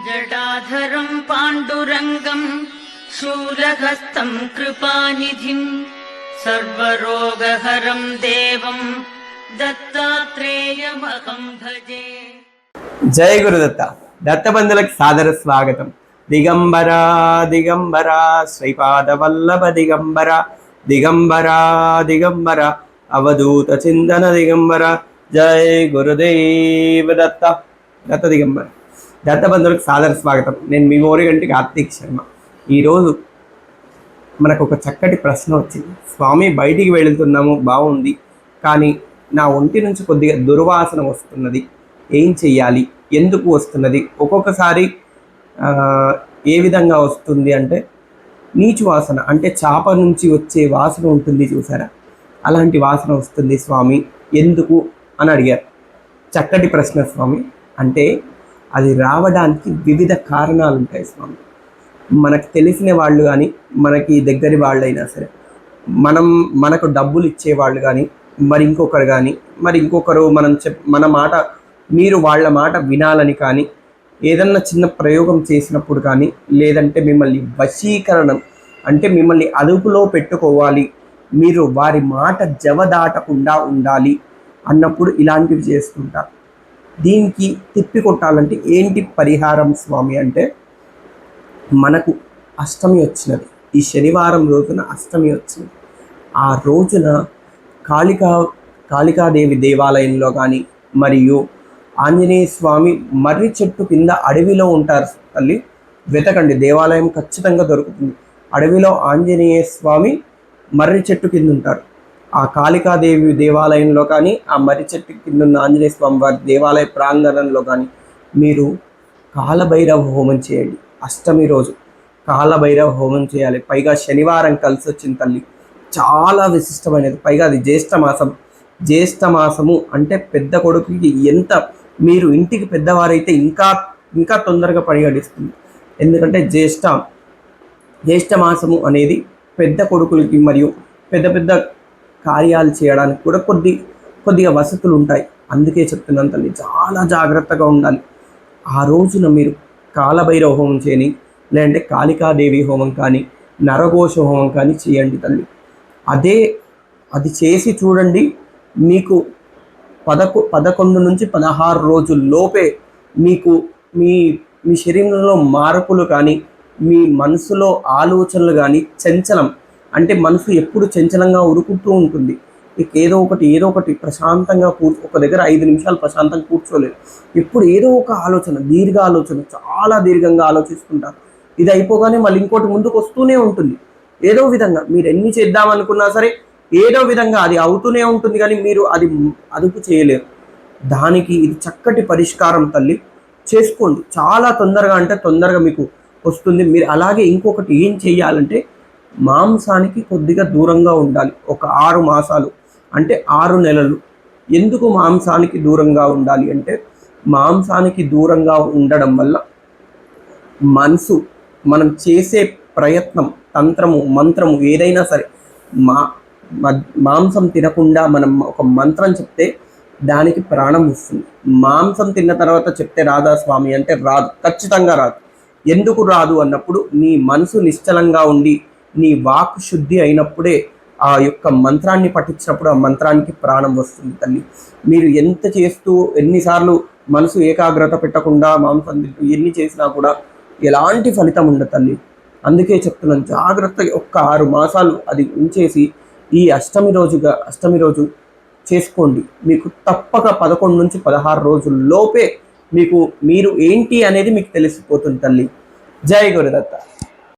జటాధరం పాండురంగం శూలహస్తం కృపానిధిం సర్వరోగహరం దేవం దత్తాత్రేయమహం భజే. జై గురుదత్త. దత్తబంధులకు సాదర స్వాగతం. దిగంబర దిగంబర శ్రీపాద వల్లభ దిగంబర దిగంబర దిగంబర అవధూత చింతన దిగంబర. జై గురుదేవ దత్త. దత్త దిగంబర. దత్తబంధులకు సాదర స్వాగతం. నేను మీ ఓరిగంటి కార్తీక్ శర్మ. ఈరోజు మనకు ఒక చక్కటి ప్రశ్న వచ్చింది. స్వామి, బయటికి వెళుతున్నాము, బాగుంది, కానీ నా ఒంటి నుంచి కొద్దిగా దుర్వాసన వస్తున్నది, ఏం చెయ్యాలి, ఎందుకు వస్తున్నది? ఒక్కొక్కసారి ఏ విధంగా వస్తుంది అంటే నీచు వాసన, అంటే చేప నుంచి వచ్చే వాసన ఉంటుంది చూసారా, అలాంటి వాసన వస్తుంది స్వామి, ఎందుకు అని అడిగారు. చక్కటి ప్రశ్న స్వామి. అంటే అది రావడానికి వివిధ కారణాలు ఉంటాయి స్వామి. మనకు తెలిసిన వాళ్ళు కానీ, మనకి దగ్గరి వాళ్ళైనా సరే, మనకు డబ్బులు ఇచ్చేవాళ్ళు కానీ, మరి ఇంకొకరు కానీ, మరి ఇంకొకరు మన మాట మీరు వాళ్ళ మాట వినాలని కానీ, ఏదన్నా చిన్న ప్రయోగం చేసినప్పుడు కానీ, లేదంటే మిమ్మల్ని వశీకరణం అంటే మిమ్మల్ని అదుపులో పెట్టుకోవాలి, మీరు వారి మాట జవదాటకుండా ఉండాలి అన్నప్పుడు ఇలాంటివి చేస్తుంటారు. దీనికి తిప్పికొట్టాలంటే ఏంటి పరిహారం స్వామి అంటే, మనకు అష్టమి వచ్చినది, ఈ శనివారం రోజున అష్టమి వచ్చింది. ఆ రోజున కాళికాదేవి దేవాలయంలో కానీ, మరియు ఆంజనేయ స్వామి మర్రి చెట్టు కింద అడవిలో ఉంటారు తల్లి, వెతకండి, దేవాలయం ఖచ్చితంగా దొరుకుతుంది. అడవిలో ఆంజనేయ స్వామి మర్రి చెట్టు కింద ఉంటారు. ఆ కాళికాదేవి దేవాలయంలో కానీ, ఆ మర్రి చెట్టు కింద ఉన్న ఆంజనేయ స్వామి వారి దేవాలయ ప్రాంగణంలో కానీ మీరు కాలభైరవ హోమం చేయండి. అష్టమి రోజు కాలభైరవ హోమం చేయాలి. పైగా శనివారం కలిసి వచ్చింది తల్లి, చాలా విశిష్టమైనది. పైగా అది జ్యేష్ఠ మాసము అంటే పెద్ద కొడుకుకి ఎంత, మీరు ఇంటికి పెద్దవారైతే ఇంకా తొందరగా పరిగణిస్తుంది. ఎందుకంటే జ్యేష్ఠ మాసము అనేది పెద్ద కొడుకులకి మరియు పెద్ద కార్యాలు చేయడానికి కూడా కొద్దిగా వసతులు ఉంటాయి. అందుకే చెప్తున్నాను తల్లి, చాలా జాగ్రత్తగా ఉండాలి. ఆ రోజున మీరు కాలభైరవ హోమం చేయని, లేదంటే కాళికాదేవి హోమం కానీ, నరఘోష హోమం కానీ చేయండి తల్లి. అది చేసి చూడండి, మీకు 11 నుంచి 16 రోజుల్లోపే మీకు మీ శరీరంలో మార్పులు కానీ, మీ మనసులో ఆలోచనలు కానీ, చంచలం అంటే మనసు ఎప్పుడు చంచలంగా ఉరుకుతూ ఉంటుంది. ఏదో ఒకటి ప్రశాంతంగా ఒక దగ్గర 5 నిమిషాలు ప్రశాంతంగా కూర్చోలేదు. ఎప్పుడు ఏదో ఒక ఆలోచన, చాలా దీర్ఘంగా ఆలోచిస్తుంటారు. ఇది అయిపోగానే మళ్ళీ ఇంకోటి ముందుకు వస్తూనే ఉంటుంది. ఏదో విధంగా మీరు ఎన్ని చేద్దామనుకున్నా సరే ఏదో విధంగా అది అవుతూనే ఉంటుంది, కానీ మీరు అది అదుపు చేయలేరు. దానికి ఇది చక్కటి పరిష్కారం తల్లి, చేసుకోండి. చాలా తొందరగా మీకు వస్తుంది. మీరు అలాగే ఇంకొకటి ఏం చేయాలంటే, మాంసానికి కొద్దిగా దూరంగా ఉండాలి. ఒక 6 మాసాలు అంటే 6 నెలలు. ఎందుకు మాంసానికి దూరంగా ఉండాలి అంటే, మాంసానికి దూరంగా ఉండడం వల్ల మనసు, మనం చేసే ప్రయత్నం, తంత్రము, మంత్రము ఏదైనా సరే, మాంసం తినకుండా మనం ఒక మంత్రం చెప్తే దానికి ప్రాణం వస్తుంది. మాంసం తిన్న తర్వాత చెప్తే రాదా స్వామి అంటే రాదు, ఖచ్చితంగా రాదు. ఎందుకు రాదు అన్నప్పుడు, నీ మనసు నిశ్చలంగా ఉండి నీ వాక్ శుద్ధి అయినప్పుడే ఆ యొక్క మంత్రాన్ని పఠించినప్పుడు ఆ మంత్రానికి ప్రాణం వస్తుంది తల్లి. మీరు ఎంత చేస్తూ ఎన్నిసార్లు మనసు ఏకాగ్రత పెట్టకుండా మాంసం తింటూ ఎన్ని చేసినా కూడా ఎలాంటి ఫలితం ఉండదు తల్లి. అందుకే చెప్తున్నాను, జాగ్రత్తగా 6 మాసాలు అది ఉంచేసి ఈ అష్టమి రోజు చేసుకోండి. మీకు తప్పక 11 నుంచి 16 రోజుల్లోపే మీరు ఏంటి అనేది మీకు తెలిసిపోతుంది తల్లి. జై గురుదత్త.